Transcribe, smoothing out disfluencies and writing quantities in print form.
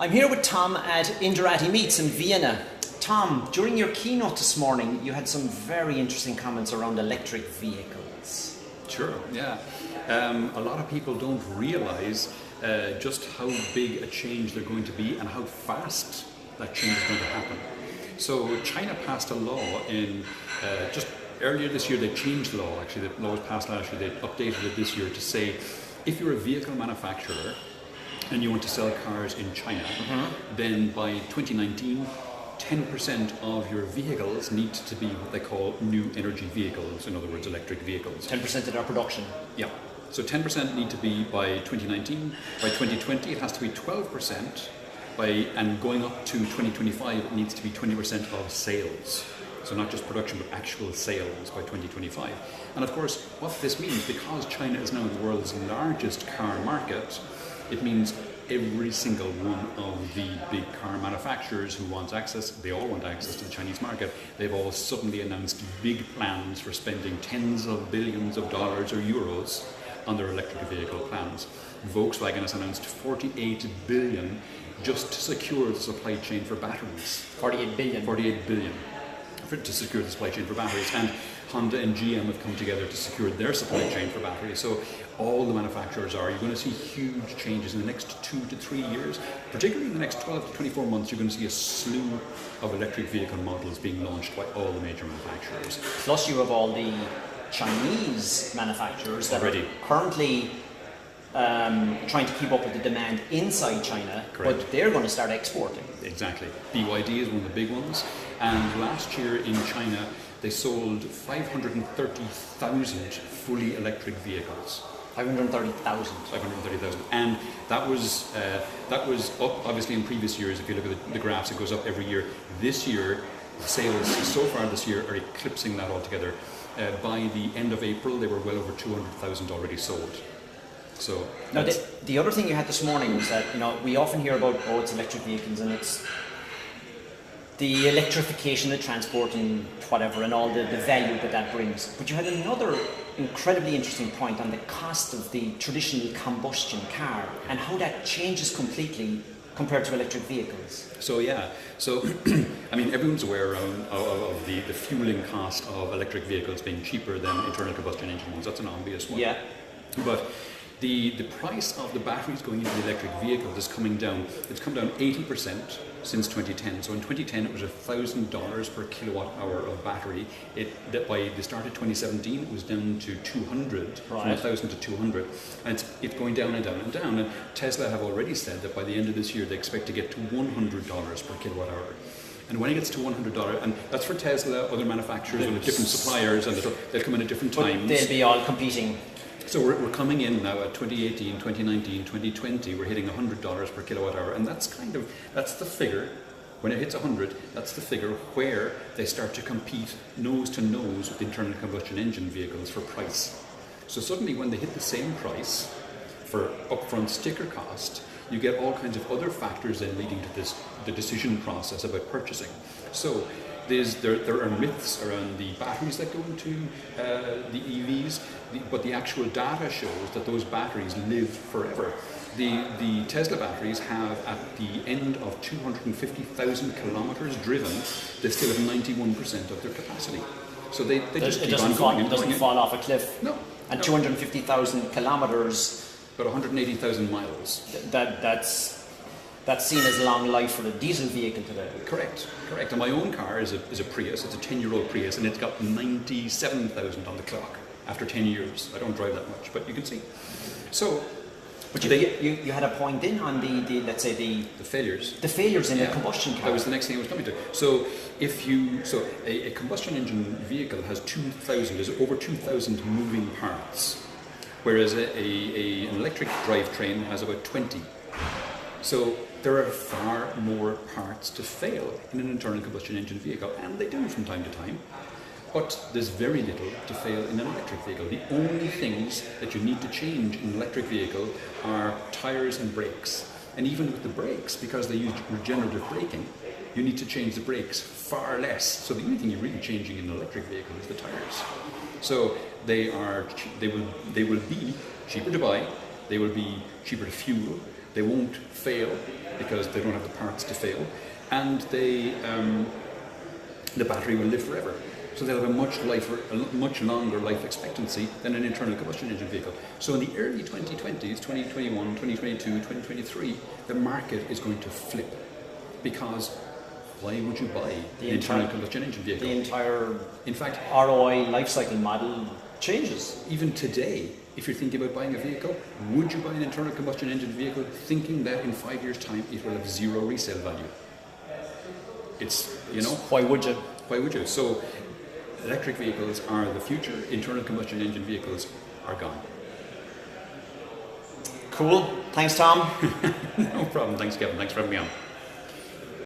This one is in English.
I'm here with Tom at Indirati Meets in Vienna. Tom, during your keynote this morning, you had some very interesting comments around electric vehicles. Sure, yeah. A lot of people don't realize just how big a change they're going to be and how fast that change is going to happen. So China passed a law in just earlier this year. They changed the law, actually. The law was passed last year. They updated it this year to say if you're a vehicle manufacturer and you want to sell cars in China, then by 2019, 10% of your vehicles need to be what they call new energy vehicles, in other words, electric vehicles. 10% of their production? Yeah. So 10% need to be by 2019. By 2020, it has to be 12%. And going up to 2025, it needs to be 20% of sales. So not just production, but actual sales by 2025. And of course, what this means, because China is now the world's largest car market, it means every single one of the big car manufacturers who wants access, they all want access to the Chinese market. They've all suddenly announced big plans for spending tens of billions of dollars or euros on their electric vehicle plans. Volkswagen has announced 48 billion just to secure the supply chain for batteries. 48 billion? 48 billion to secure the supply chain for batteries. And Honda and GM have come together to secure their supply chain for batteries. So all the manufacturers you're going to see huge changes in the next 2 to 3 years. Particularly in the next 12 to 24 months, you're going to see a slew of electric vehicle models being launched by all the major manufacturers. Plus you have all the Chinese manufacturers that are currently trying to keep up with the demand inside China, Correct. But they're going to start exporting. Exactly. BYD is one of the big ones. And last year in China, they sold 530,000 fully electric vehicles. 530,000. 530,000. And that was up, obviously, in previous years. If you look at the graphs, it goes up every year. This year, sales so far this year are eclipsing that altogether. By the end of April, they were well over 200,000 already sold. So now the other thing you had this morning was that we often hear about it's electric vehicles and it's the electrification of transport and whatever and all the value that brings. But you had another incredibly interesting point on the cost of the traditional combustion car and how that changes completely compared to electric vehicles. So I mean, everyone's aware of the fueling cost of electric vehicles being cheaper than internal combustion engine ones. That's an obvious one. Yeah. But the price of the batteries going into the electric vehicles is coming down. It's come down 80% since 2010. So in 2010 it was $1,000 per kilowatt hour of battery. By the start of 2017 it was down to 200, from 1,000 to 200, and it's going down and down and down. And Tesla have already said that by the end of this year they expect to get to $100 per kilowatt hour. And when it gets to $100, and that's for Tesla, other manufacturers will have different suppliers, and they'll come in at different times. But they'll be all competing. So we're coming in now at 2018, 2019, 2020, we're hitting $100 per kilowatt hour, and that's the figure. When it hits 100, that's the figure where they start to compete nose to nose with internal combustion engine vehicles for price. So suddenly when they hit the same price for upfront sticker cost, you get all kinds of other factors then leading to the decision process about purchasing. So there are myths around the batteries that go into the EVs, but the actual data shows that those batteries live forever. The Tesla batteries have, at the end of 250,000 kilometers driven, they still have 91% of their capacity. So they just keep on going. It doesn't fall off a cliff. No. And 250,000 kilometers. About 180,000 miles. That's seen as long life for a diesel vehicle today. Correct. And my own car is a Prius. It's a 10-year-old Prius, and it's got 97,000 on the clock after 10 years. I don't drive that much, but you can see. So, but you had a point in on the let's say the failures. The failures in a combustion car. That was the next thing I was coming to. So a combustion engine vehicle has over 2,000 moving parts, whereas an electric drivetrain has about 20. So there are far more parts to fail in an internal combustion engine vehicle, and they do from time to time. But there's very little to fail in an electric vehicle. The only things that you need to change in an electric vehicle are tires and brakes. And even with the brakes, because they use regenerative braking, you need to change the brakes far less. So the only thing you're really changing in an electric vehicle is the tires. So they will be cheaper to buy, they will be cheaper to fuel, they won't fail, because they don't have the parts to fail, and the battery will live forever. So they'll have a much longer life expectancy than an internal combustion engine vehicle. So in the early 2020s, 2021, 2022, 2023, the market is going to flip, because why would you buy an internal combustion engine vehicle? The entire, in fact, ROI life cycle model changes. Even today, if you're thinking about buying a vehicle, would you buy an internal combustion engine vehicle thinking that in 5 years' time it will have zero resale value? It's, Why would you? Why would you? So electric vehicles are the future, internal combustion engine vehicles are gone. Cool. Thanks, Tom. No problem. Thanks, Kevin. Thanks for having me on.